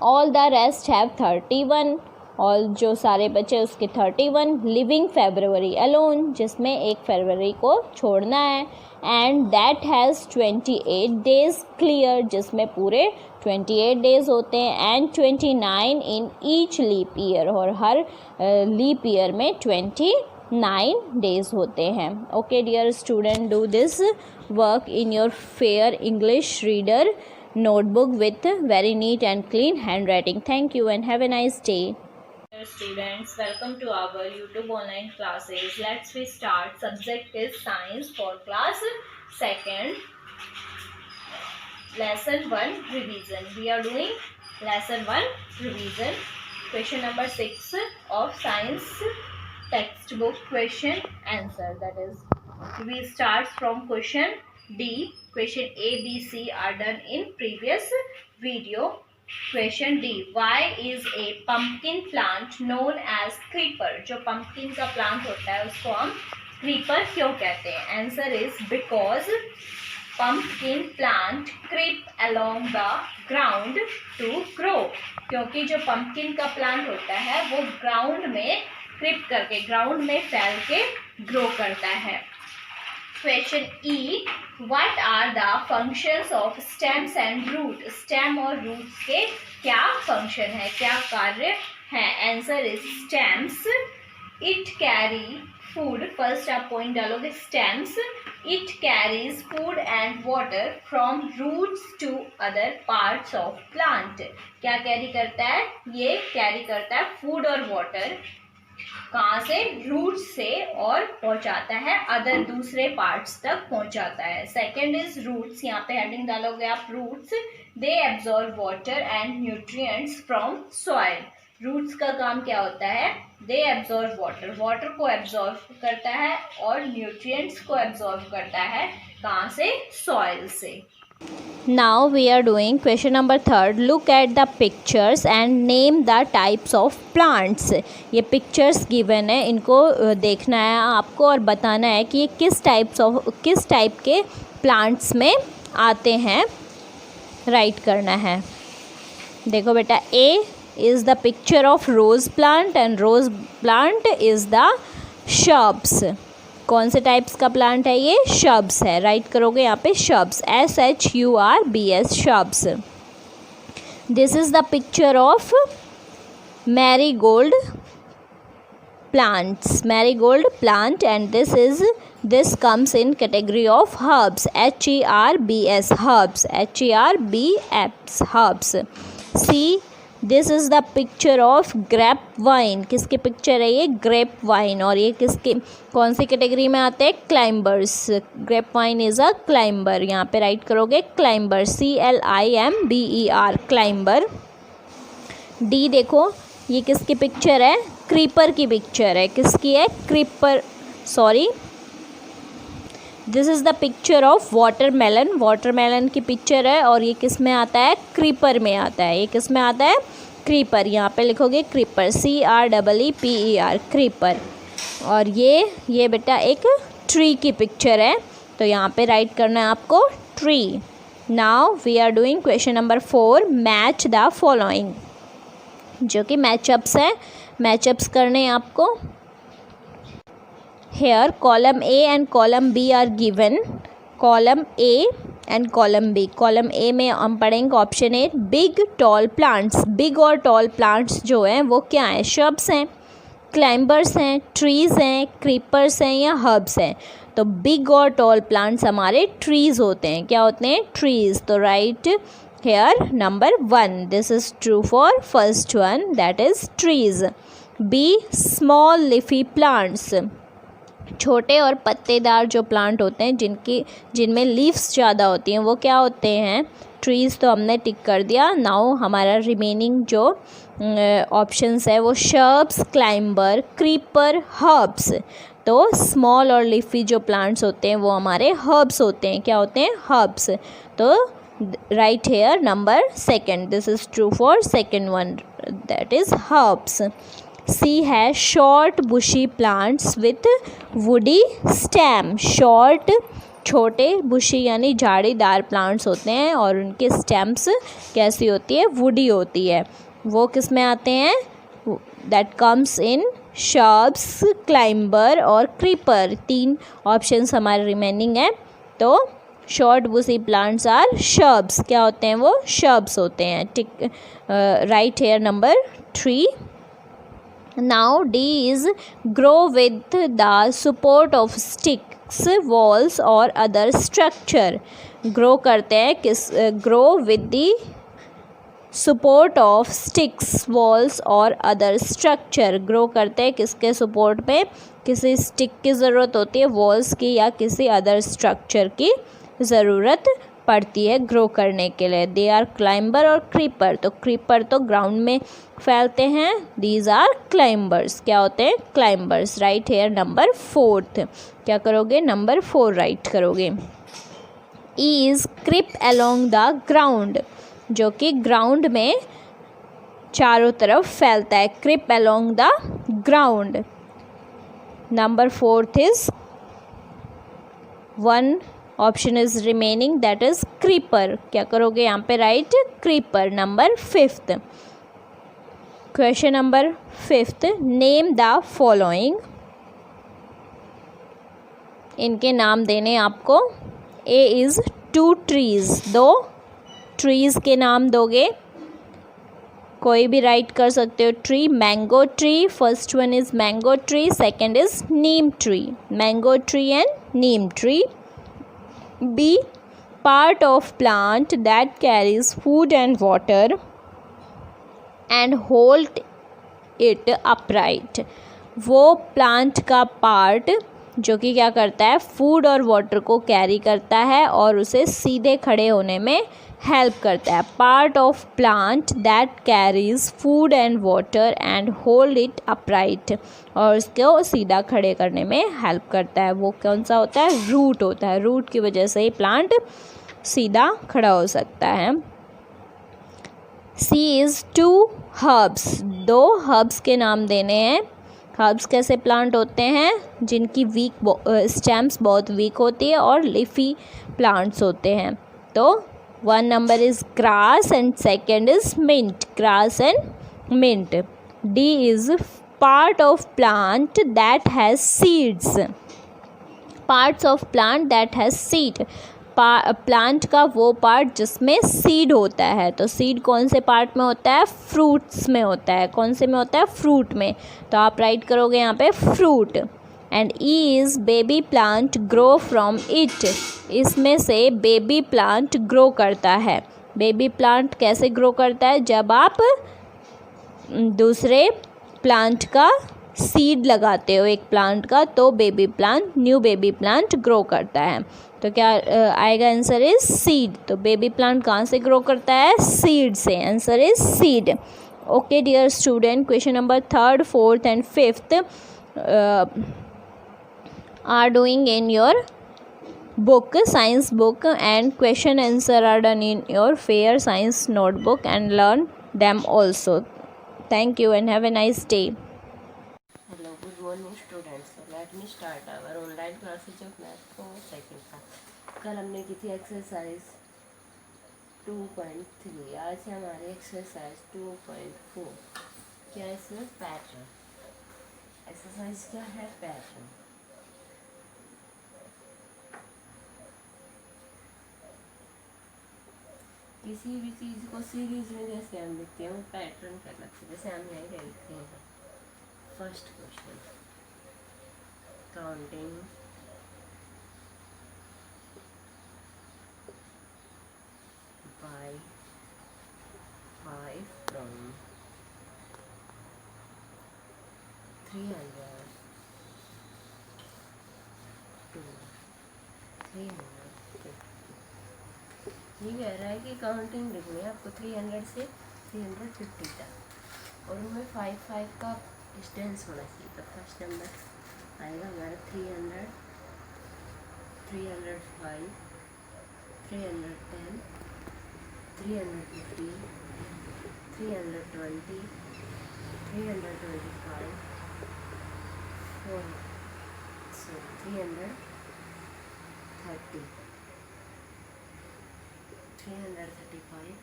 All the rest have 31, और जो सारे बचे उसके 31। लिविंग फरवरी अलोन, जिसमें 1 फरवरी को छोड़ना है। And that has 28 days clear, जिसमें पूरे 28 डेज होते हैं। And 29 in each leap year, और हर लीप ईयर में 29 डेज होते हैं। Okay dear student, do this work in your fair English reader notebook with very neat and clean handwriting. Thank you and have a nice day. Dear students, welcome to our YouTube online classes. Let's we start. Subject is science for class 2nd. Lesson 1 revision. We are doing lesson 1 revision. Question number 6 of science textbook question answer. That is, we start from question D. Question A, B, C are done in previous video. Question D. Why is a pumpkin plant known as creeper? जो pumpkin का plant होता है उसको हम creeper क्यों कहते हैं? Answer is because pumpkin plant creep along the ground to grow. क्योंकि जो pumpkin का plant होता है वो ground में creep करके, ground में फैल के grow करता है। Question E. What are the functions of stems and root? Stem और roots के क्या function है, क्या कार्य है? Answer is stems. It carry food. First आप point डालोगे stems. It carries food and water from roots to other parts of plant. क्या carry करता है? ये carry करता है food और water, कहाँ से? रूट से, और पहुंचाता है अदर दूसरे पार्ट्स तक पहुंचाता है। सेकंड इज रूट्स, यहाँ पे हेडिंग डालोगे आप roots. They absorb water and nutrients from soil. Roots का काम क्या होता है? दे एब्जॉर्ब वाटर, वाटर को एब्जॉर्ब करता है और न्यूट्रिएंट्स को एब्जॉर्ब करता है, कहाँ से? सॉइल से। Now we are doing question number 3rd. Look at the pictures and name the types of plants. ये pictures given है, इनको देखना है आपको और बताना है कि ये किस टाइप के plants में आते हैं, राइट करना है। देखो बेटा, A is the picture of rose plant and rose plant is the shrubs. कौन से टाइप्स का प्लांट है ये? शब्स है, राइट करोगे यहाँ पे शब्स, SHURBS शब्स। This is the picture of marigold plants, marigold plant, and this comes in category of herbs, HERBS herbs, HERBS herbs. C, this is the picture of grape wine. किसकी picture है ये? Grep wine. और ये किसकी, कौन सी category में आते हैं? Climbers. Grep wine is a climber, यहाँ पे राइट करोगे क्लाइंबर, CLIMBER क्लाइंबर। डी देखो, ये किसकी पिक्चर है? क्रीपर की पिक्चर है। किसकी है? Creeper, sorry, this is the picture of watermelon, watermelon की पिक्चर है, और ये किस में आता है? क्रीपर में आता है। ये किस में आता है? क्रीपर। यहाँ पे लिखोगे क्रीपर, CREEPER क्रीपर। और ये बेटा एक ट्री की पिक्चर है, तो यहाँ पे राइट करना है आपको tree. Now we are doing question number 4, match the following, जो कि मैचअप्स हैं, मैचअप्स करने हैं आपको। Here column A and column B are given. Column A and column B. Column A में हम पढ़ेंगे option A, big tall plants. Big और टॉल प्लांट्स जो हैं वो क्या हैं? शब्स हैं, क्लाइंबर्स हैं, ट्रीज़ हैं, क्रीपर्स हैं या हर्ब्स हैं। तो बिग और टॉल प्लांट्स हमारे ट्रीज़ होते हैं। क्या होते हैं? ट्रीज़। तो right here number 1. This is true for first one, that is trees. B, small leafy plants. छोटे और पत्तेदार जो प्लांट होते हैं जिनमें लीव्स ज़्यादा होती हैं वो क्या होते हैं? ट्रीज़ तो हमने टिक कर दिया. नाउ हमारा रिमेनिंग जो ऑप्शंस है वो शर्ब्स, क्लाइंबर, क्रीपर, हर्ब्स. तो स्मॉल और लीफी जो प्लांट्स होते हैं वो हमारे हर्ब्स होते हैं. क्या होते हैं? हर्ब्स. तो right here number 2. This is true for second one, that is herbs. सी है short bushy plants with woody stem. Short छोटे, बुशी यानी झाड़ीदार प्लांट्स होते हैं और उनके स्टेम्स कैसी होती है? वुडी होती है. वो किस में आते हैं? That comes in shrubs, climber और क्रीपर. 3 ऑप्शंस हमारे रिमेनिंग हैं. तो short bushy plants are shrubs. क्या होते हैं वो? शर्ब्स होते हैं. Tick right here number 3. Now D is grow with the support of sticks, walls or other structure. Grow करते हैं किस? Grow with the support of sticks, walls और other structure. Grow करते हैं किसके support पे? किसी stick की ज़रूरत होती है, walls की या किसी other structure की ज़रूरत पड़ती है ग्रो करने के लिए. दे आर क्लाइंबर और क्रीपर. तो क्रीपर तो ग्राउंड में फैलते हैं. These are climbers. क्या होते हैं? क्लाइंबर्स. Right here number 4. क्या करोगे? नंबर 4 राइट करोगे. E is creep along the ground, जो कि ग्राउंड में चारों तरफ फैलता है. Creep along the ground. Number 4 is 1 option is remaining, that is creeper. क्या करोगे यहाँ पे? Right, creeper. Number 5. Question number 5. Name the following. इनके नाम देने आपको. ए इज 2 ट्रीज. 2 ट्रीज के नाम दोगे. कोई भी राइट कर सकते हो. Tree, mango tree. First one is mango tree, second is Neem tree. Mango tree and Neem tree. B, part of plant that carries food and water and hold it upright. वो plant का part जो कि क्या करता है? Food और water को carry करता है और उसे सीधे खड़े होने में हेल्प करता है. Part of plant that carries food and water and hold it upright. और उसको सीधा खड़े करने में हेल्प करता है. वो कौन सा होता है? रूट होता है. रूट की वजह से ही प्लांट सीधा खड़ा हो सकता है. सी इज़ 2 हर्ब्स. 2 हर्ब्स के नाम देने हैं. हर्ब्स कैसे प्लांट होते हैं? जिनकी वीक स्टेम्स बहुत वीक होती है और लीफी प्लांट्स होते हैं. तो 1 number is grass and second is mint. Grass and mint. D is part of plant that has seeds. Parts of plant that has seed. Plant का वो पार्ट जिसमें सीड होता है. तो सीड कौन से पार्ट में होता है? फ्रूट्स में होता है. कौन से में होता है? फ्रूट में. तो आप राइट करोगे यहाँ पे fruit. And E is baby plant grow from it. इसमें से बेबी प्लांट ग्रो करता है. बेबी प्लांट कैसे ग्रो करता है? जब आप दूसरे प्लांट का सीड लगाते हो एक प्लांट का, तो baby plant, new baby plant grow करता है. तो क्या आएगा? Answer is seed. तो बेबी प्लांट कहाँ से ग्रो करता है? सीड से. Answer is seed. Okay dear student, question number 3rd, 4th and 5th are doing in your book, science book, and question answer are done in your fair science notebook, and learn them also. Thank you and have a nice day. Hello, good morning students. So let me start our online classes of math for second class. कल हमने की थी exercise 2.3. आज है हमारी exercise 2.4. क्या है इसमें? पैटर्न. एक्सरसाइज क्या है? पैटर्न. किसी भी चीज़ को सीरीज में जैसे हम लिखते हैं वो पैटर्न करना चाहिए. जैसे हम यहीं लिखते हैं. First question, counting by 5 from 300 to 350। ये कह रहा है कि काउंटिंग लिखनी है आपको 300 से 350 तक, और उनमें 5 का डिस्टेंस होना चाहिए। तो फर्स्ट नंबर आएगा हमारा 300, 305, 310, 315, 320, 325, 330, 335,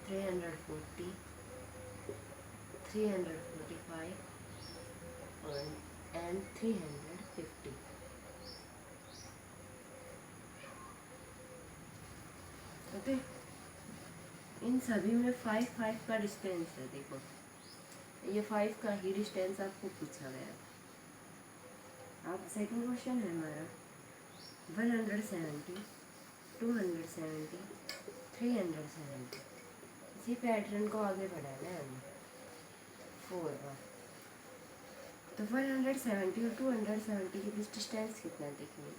340, 345 and 350। ओके, इन सभी में 5 का डिस्टेंस है। देखो ये 5 का ही डिस्टेंस आपको पूछा गया। अब सेकंड क्वेश्चन है हमारा 170, 270, 370। इसी पैटर्न को आगे बढ़ाना है हमें 4 बार। तो 170 और 270 के बीच डिस्टेंस कितना देखिए।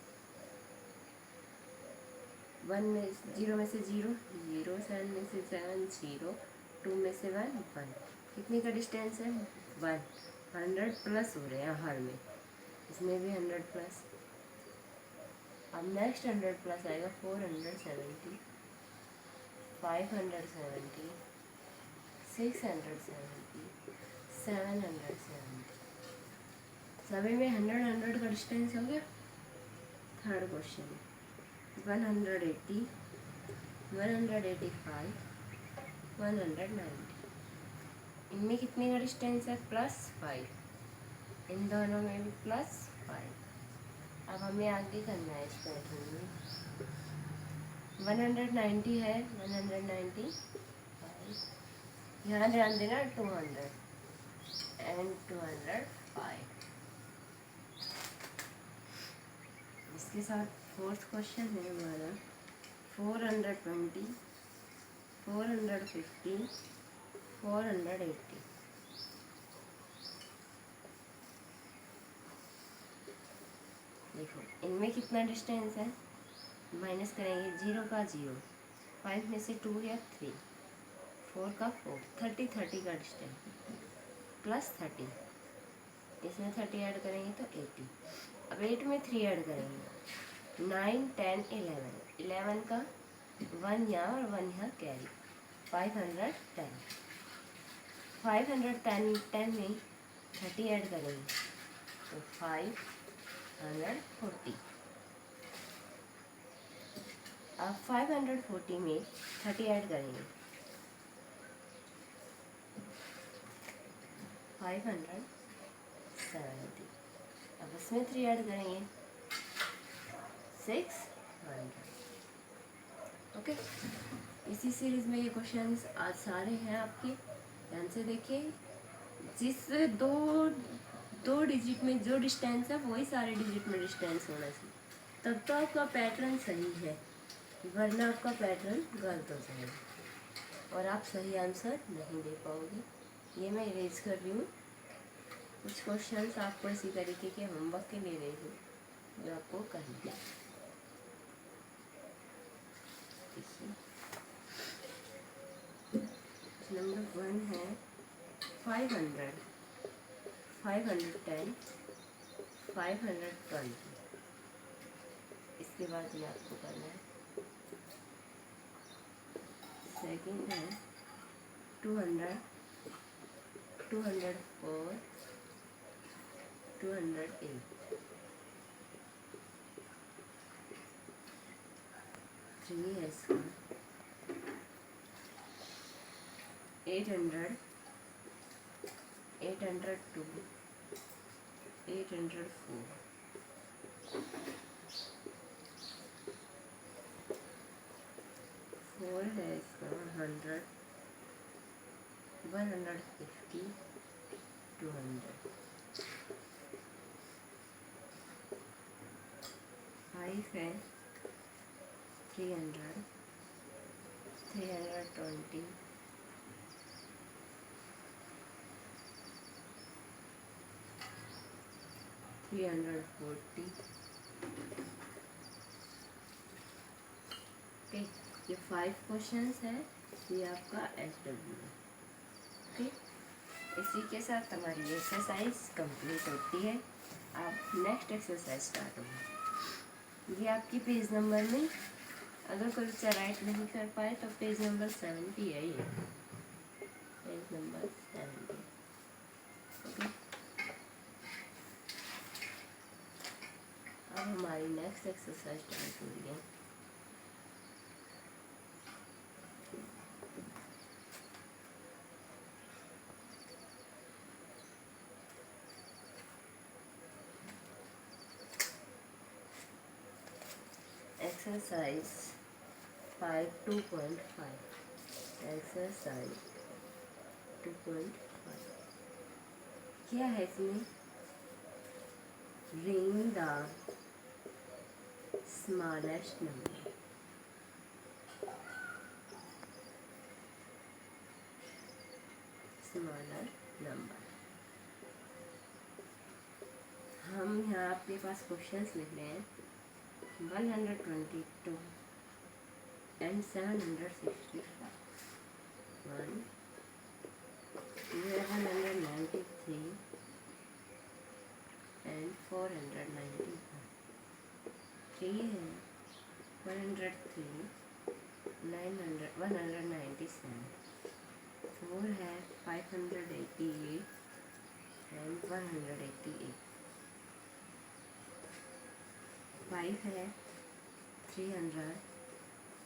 1 में 0 में से 0 0, 7 में से 7 0, 2 में से 1 1। कितने का डिस्टेंस है 1। 100 प्लस हो रहे हैं हर में, इसमें भी 100 प्लस। अब नेक्स्ट 100 प्लस आएगा 470, 570, 670, 770। सभी में 100 का डिस्टेंस हो गया। Third question 180, 185, 190। इनमें कितने का डिस्टेंस है +5। इन दोनों में भी +5। अब हमें आगे करना है इस पैटर्न में। 190 है, 195। यहाँ ध्यान देना 200 एंड 205। इसके साथ फोर्थ क्वेश्चन है हमारा 420, 450, 480। देखो इनमें कितना डिस्टेंस है, माइनस करेंगे 0 का 0, 5 में से 2 या 3, 4 का 4, 30 30 का डिस्टेंस +30। इसमें 30 ऐड करेंगे तो 80। अब 8 में 3 ऐड करेंगे 9, 10, 11। 11 का 1 यहाँ और 1 यहाँ कैरी 510। 510 में 30 ऐड करेंगे तो 540। अब 540 में 30 ऐड करेंगे 570। अब इसमें 3 ऐड करेंगे 600। ओके, इसी सीरीज में ये क्वेश्चंस आज सारे हैं आपके। ध्यान से देखिए, जिस दो डिजिट में जो डिस्टेंस है वही सारे डिजिट में डिस्टेंस होना चाहिए, तब तो आपका पैटर्न सही है, वरना आपका पैटर्न गलत हो जाएगा और आप सही आंसर नहीं दे पाओगे। ये मैं इरेज कर रही हूँ। कुछ क्वेश्चंस आपको इसी तरीके के होमवर्क के लिए दे दूँ जो आपको करना है। नंबर 1 है 500, 510, 520। इसके बाद ये आपको करना है। सेकंड है 200, 204, 208। 3 है इसका 800, 802, 804। 4 है इसका 100, 150, 200। 5 है 300, 320, 340। ओके, ये 5 क्वेश्चंस है, ये आपका SW है। ओके, इसी के साथ हमारी एक्सरसाइज कंप्लीट होती है। अब नेक्स्ट एक्सरसाइज स्टार्ट होगी। ये आपकी पेज नंबर में, अगर कोई बच्चा राइट नहीं कर पाए तो पेज नंबर 70 है ये, पेज नंबर 70। ओके, अब हमारी नेक्स्ट एक्सरसाइज स्टार्ट हो रही है। एक्सरसाइज 2.5, एक्सरसाइज 2.5 क्या है इसमें? Ring the smallest number. Smaller number. हम यहाँ आपके पास क्वेश्चंस लिख रहे हैं। 122 and 765, 1193 and 491, 3 है 103, 197, 4 है 588 and 188, 5 है 300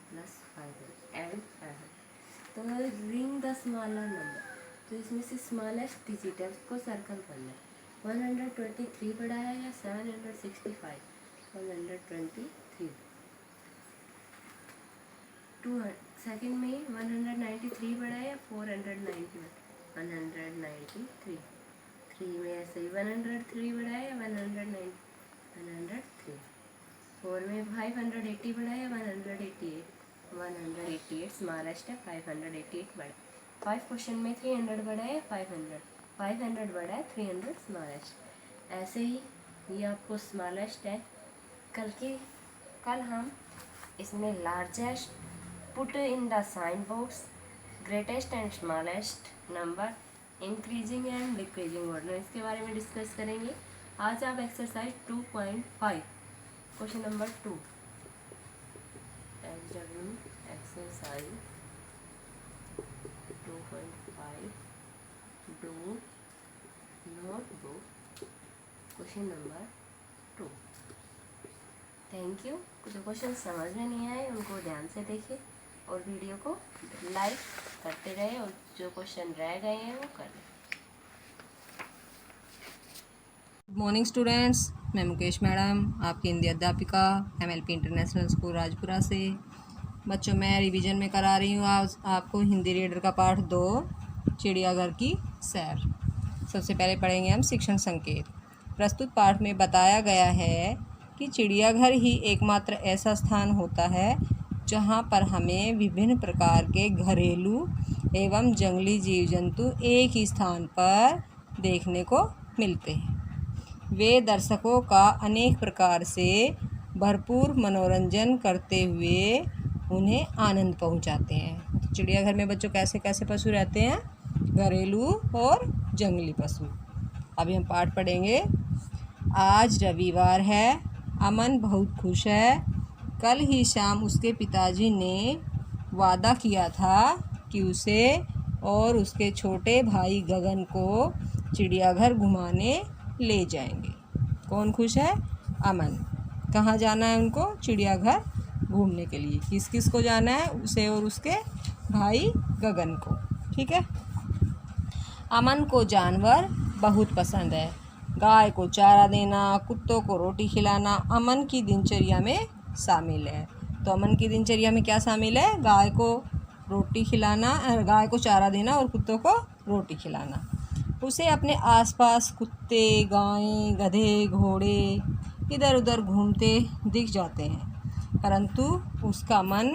प्लस 500 एंड 500। तो रिंग द स्मॉलर नंबर, तो इसमें से स्मॉलेस्ट डिजिट है उसको सर्कल करना है। 123 बड़ा है या 765? 123। सेकंड में 193 बड़ा है या 491? 193। 3 में ऐसे ही 103 बड़ा है या 103। 4 में 580 बड़ा है 188? 188 स्मॉलेस्ट है, 588 बड़ा। 5 क्वेश्चन में 300 बड़ा है 500 बड़ा है 300 स्मॉलेस्ट। ऐसे ही ये आपको स्मॉलेस्ट है। कल हम इसमें largest put in the sign box, greatest and smallest number, increasing and decreasing order, इसके बारे में डिस्कस करेंगे। आज आप exercise 2.5 question number 2 SW exercise 2.5 do notebook question number 2। Thank you. जो क्वेश्चन समझ में नहीं आए उनको ध्यान से देखिए और वीडियो को लाइक करते रहे, और जो क्वेश्चन रह गए हैं वो कर लें। गुड मॉर्निंग स्टूडेंट्स, मैं मुकेश मैडम, आपकी हिंदी अध्यापिका MLP इंटरनेशनल स्कूल राजपुरा से। बच्चों, मैं रिवीजन में करा रही हूँ आज आपको हिंदी रीडर का पाठ 2, चिड़ियाघर की सैर। सबसे पहले पढ़ेंगे हम शिक्षण संकेत। प्रस्तुत पाठ में बताया गया है कि चिड़ियाघर ही एकमात्र ऐसा स्थान होता है जहाँ पर हमें विभिन्न प्रकार के घरेलू एवं जंगली जीव जंतु एक ही स्थान पर देखने को मिलते हैं। वे दर्शकों का अनेक प्रकार से भरपूर मनोरंजन करते हुए उन्हें आनंद पहुंचाते हैं। तो चिड़ियाघर में बच्चों कैसे कैसे पशु रहते हैं? घरेलू और जंगली पशु। अभी हम पाठ पढ़ेंगे। आज रविवार है। अमन बहुत खुश है। कल ही शाम उसके पिताजी ने वादा किया था कि उसे और उसके छोटे भाई गगन को चिड़ियाघर घुमाने ले जाएंगे। कौन खुश है? अमन। कहाँ जाना है उनको? चिड़ियाघर घूमने के लिए। किस किस को जाना है? उसे और उसके भाई गगन को। ठीक है। अमन को जानवर बहुत पसंद है। गाय को चारा देना, कुत्तों को रोटी खिलाना अमन की दिनचर्या में शामिल है। तो अमन की दिनचर्या में क्या शामिल है? गाय को रोटी खिलाना, गाय को चारा देना और कुत्तों को रोटी खिलाना। उसे अपने आसपास कुत्ते, गायें, गधे, घोड़े इधर उधर घूमते दिख जाते हैं, परंतु उसका मन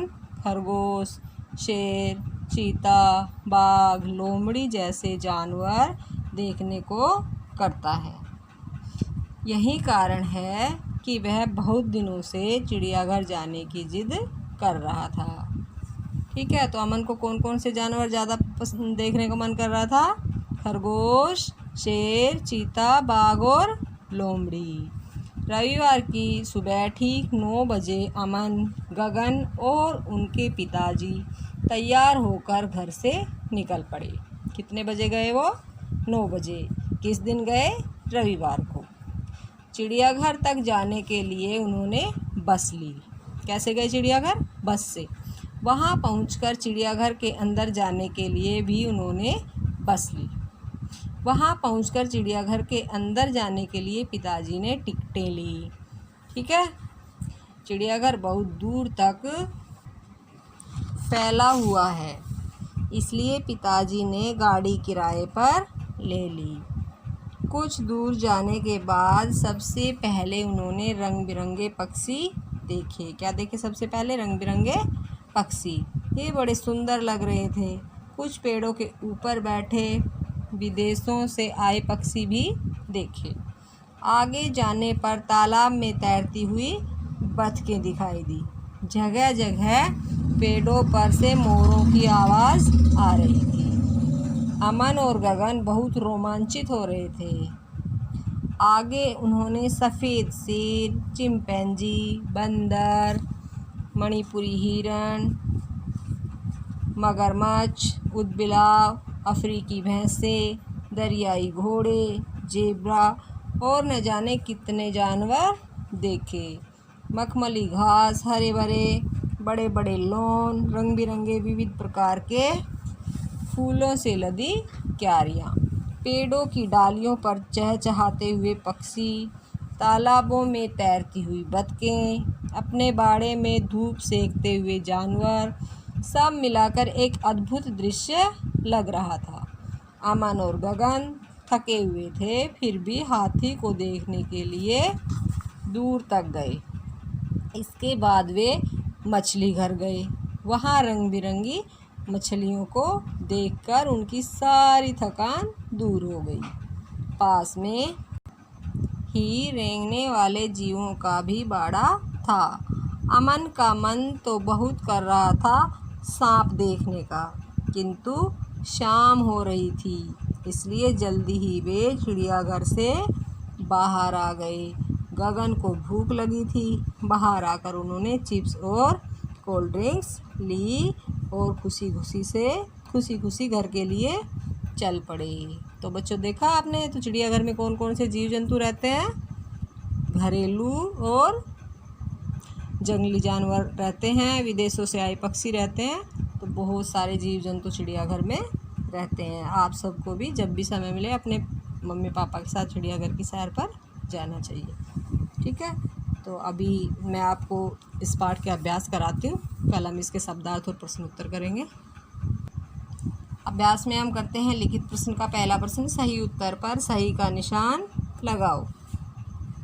खरगोश, शेर, चीता, बाघ, लोमड़ी जैसे जानवर देखने को करता है। यही कारण है कि वह बहुत दिनों से चिड़ियाघर जाने की जिद कर रहा था। ठीक है, तो अमन को कौन कौन से जानवर ज़्यादा पसंद देखने को मन कर रहा था? खरगोश, शेर, चीता, बाघ और लोमड़ी। रविवार की सुबह ठीक 9 बजे अमन, गगन और उनके पिताजी तैयार होकर घर से निकल पड़े। कितने बजे गए वो? 9 बजे। किस दिन गए? रविवार को। चिड़ियाघर तक जाने के लिए उन्होंने बस ली। कैसे गए चिड़ियाघर? बस से। वहाँ पहुँचकर चिड़ियाघर के अंदर जाने के लिए भी उन्होंने बस ली। वहाँ पहुँचकर चिड़ियाघर के अंदर जाने के लिए पिताजी ने टिकटें ली। ठीक है, चिड़ियाघर बहुत दूर तक फैला हुआ है, इसलिए पिताजी ने गाड़ी किराए पर ले ली। कुछ दूर जाने के बाद सबसे पहले उन्होंने रंग बिरंगे पक्षी देखे। क्या देखे सबसे पहले? रंग बिरंगे पक्षी। ये बड़े सुंदर लग रहे थे। कुछ पेड़ों के ऊपर बैठे विदेशों से आए पक्षी भी देखे। आगे जाने पर तालाब में तैरती हुई बतखें दिखाई दी। जगह जगह पेड़ों पर से मोरों की आवाज़ आ रही थी। अमन और गगन बहुत रोमांचित हो रहे थे। आगे उन्होंने सफ़ेद शेर, चिंपैंजी, बंदर, मणिपुरी हिरण, मगरमच्छ, ऊदबिलाव, अफ्रीकी भैंसें, दरियाई घोड़े, जेब्रा और न जाने कितने जानवर देखे। मखमली घास, हरे भरे बड़े बड़े लॉन, रंग बिरंगे विविध प्रकार के फूलों से लदी क्यारियाँ, पेड़ों की डालियों पर चहचहाते हुए पक्षी, तालाबों में तैरती हुई बतखें, अपने बाड़े में धूप सेकते हुए जानवर, सब मिलाकर एक अद्भुत दृश्य लग रहा था। अमन और गगन थके हुए थे, फिर भी हाथी को देखने के लिए दूर तक गए। इसके बाद वे मछली घर गए। वहाँ रंग बिरंगी मछलियों को देखकर उनकी सारी थकान दूर हो गई। पास में ही रेंगने वाले जीवों का भी बाड़ा था। अमन का मन तो बहुत कर रहा था सांप देखने का, किंतु शाम हो रही थी, इसलिए जल्दी ही वे चिड़ियाघर से बाहर आ गए। गगन को भूख लगी थी। बाहर आकर उन्होंने चिप्स और कोल्ड ड्रिंक्स ली और खुशी खुशी घर के लिए चल पड़े। तो बच्चों देखा आपने, तो चिड़ियाघर में कौन कौन से जीव जंतु रहते हैं? घरेलू और जंगली जानवर रहते हैं, विदेशों से आए पक्षी रहते हैं। तो बहुत सारे जीव जंतु चिड़ियाघर में रहते हैं। आप सबको भी जब भी समय मिले अपने मम्मी पापा के साथ चिड़ियाघर की सैर पर जाना चाहिए। ठीक है, तो अभी मैं आपको इस पाठ के अभ्यास कराती हूँ। कल हम इसके शब्दार्थ और प्रश्न उत्तर करेंगे। अभ्यास में हम करते हैं लिखित प्रश्न का पहला प्रश्न, सही उत्तर पर सही का निशान लगाओ।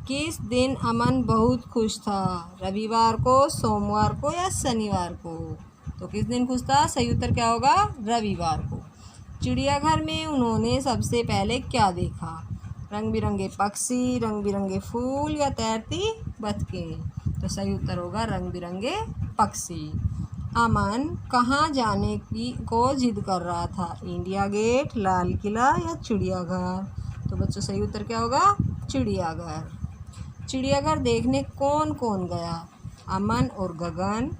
किस दिन अमन बहुत खुश था? रविवार को, सोमवार को या शनिवार को? तो किस दिन खुश था? सही उत्तर क्या होगा? रविवार को। चिड़ियाघर में उन्होंने सबसे पहले क्या देखा? रंग बिरंगे पक्षी, रंग बिरंगे फूल या तैरती बतखें? तो सही उत्तर होगा रंग बिरंगे पक्षी। अमन कहाँ जाने को जिद कर रहा था? इंडिया गेट, लाल किला या चिड़ियाघर? तो बच्चों सही उत्तर क्या होगा? चिड़ियाघर। चिड़ियाघर देखने कौन कौन गया? अमन और गगन,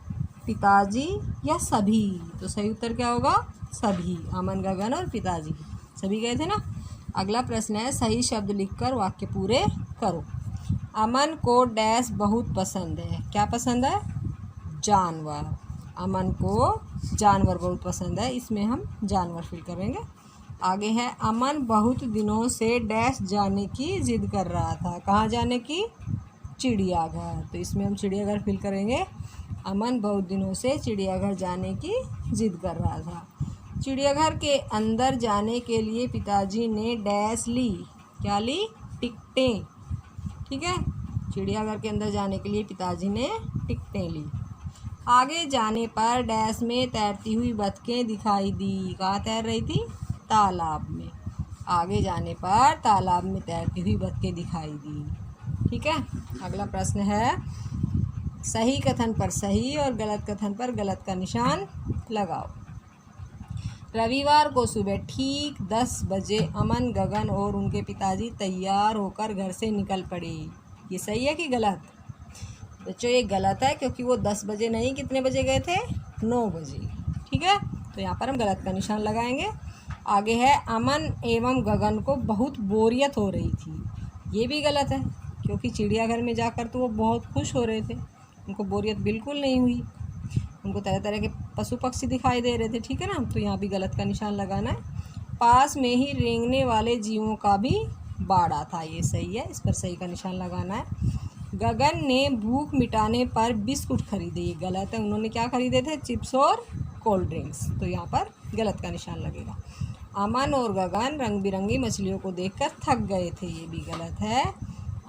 पिताजी या सभी? तो सही उत्तर क्या होगा? सभी। अमन, गगन और पिताजी सभी गए थे ना। अगला प्रश्न है, सही शब्द लिखकर वाक्य पूरे करो। अमन को डैश बहुत पसंद है। क्या पसंद है? जानवर। अमन को जानवर बहुत पसंद है, इसमें हम जानवर फिल करेंगे। आगे है, अमन बहुत दिनों से डैश जाने की जिद कर रहा था। कहाँ जाने की? चिड़ियाघर। तो इसमें हम चिड़ियाघर फिल करेंगे। अमन बहुत दिनों से चिड़ियाघर जाने की जिद कर रहा था। चिड़ियाघर के अंदर जाने के लिए पिताजी ने डैश ली। क्या ली? टिकटें। ठीक है, चिड़ियाघर के अंदर जाने के लिए पिताजी ने टिकटें ली। आगे जाने पर डैश में तैरती हुई बतखें दिखाई दी। कहाँ तैर रही थी? तालाब में। आगे जाने पर तालाब में तैरती हुई बतखें दिखाई दी। ठीक है, अगला प्रश्न है, सही कथन पर सही और गलत कथन पर गलत का निशान लगाओ। रविवार को सुबह ठीक 10 बजे अमन, गगन और उनके पिताजी तैयार होकर घर से निकल पड़े। ये सही है कि गलत? बच्चों ये गलत है, क्योंकि वो 10 बजे नहीं, कितने बजे गए थे? 9 बजे। ठीक है, तो यहाँ पर हम गलत का निशान लगाएंगे। आगे है, अमन एवं गगन को बहुत बोरियत हो रही थी। ये भी गलत है, क्योंकि चिड़ियाघर में जाकर तो वो बहुत खुश हो रहे थे, उनको बोरियत बिल्कुल नहीं हुई, उनको तरह तरह के पशु पक्षी दिखाई दे रहे थे। ठीक है ना, तो यहाँ भी गलत का निशान लगाना है। पास में ही रेंगने वाले जीवों का भी बाड़ा था। ये सही है, इस पर सही का निशान लगाना है। गगन ने भूख मिटाने पर बिस्कुट खरीदे। ये गलत है, उन्होंने क्या खरीदे थे? चिप्स और कोल्ड ड्रिंक्स। तो यहाँ पर गलत का निशान लगेगा। अमन और गगन रंग बिरंगी मछलियों को देखकर थक गए थे। ये भी गलत है।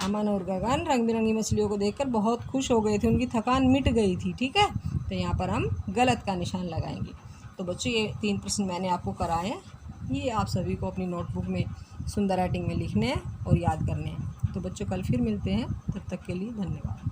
अमन और गगन रंग बिरंगी मछलियों को देखकर बहुत खुश हो गए थे, उनकी थकान मिट गई थी। ठीक है, तो यहाँ पर हम गलत का निशान लगाएंगे। तो बच्चों ये 3 प्रश्न मैंने आपको कराए हैं, ये आप सभी को अपनी नोटबुक में सुंदर राइटिंग में लिखने हैं और याद करने हैं। तो बच्चों कल फिर मिलते हैं, तब तक के लिए धन्यवाद।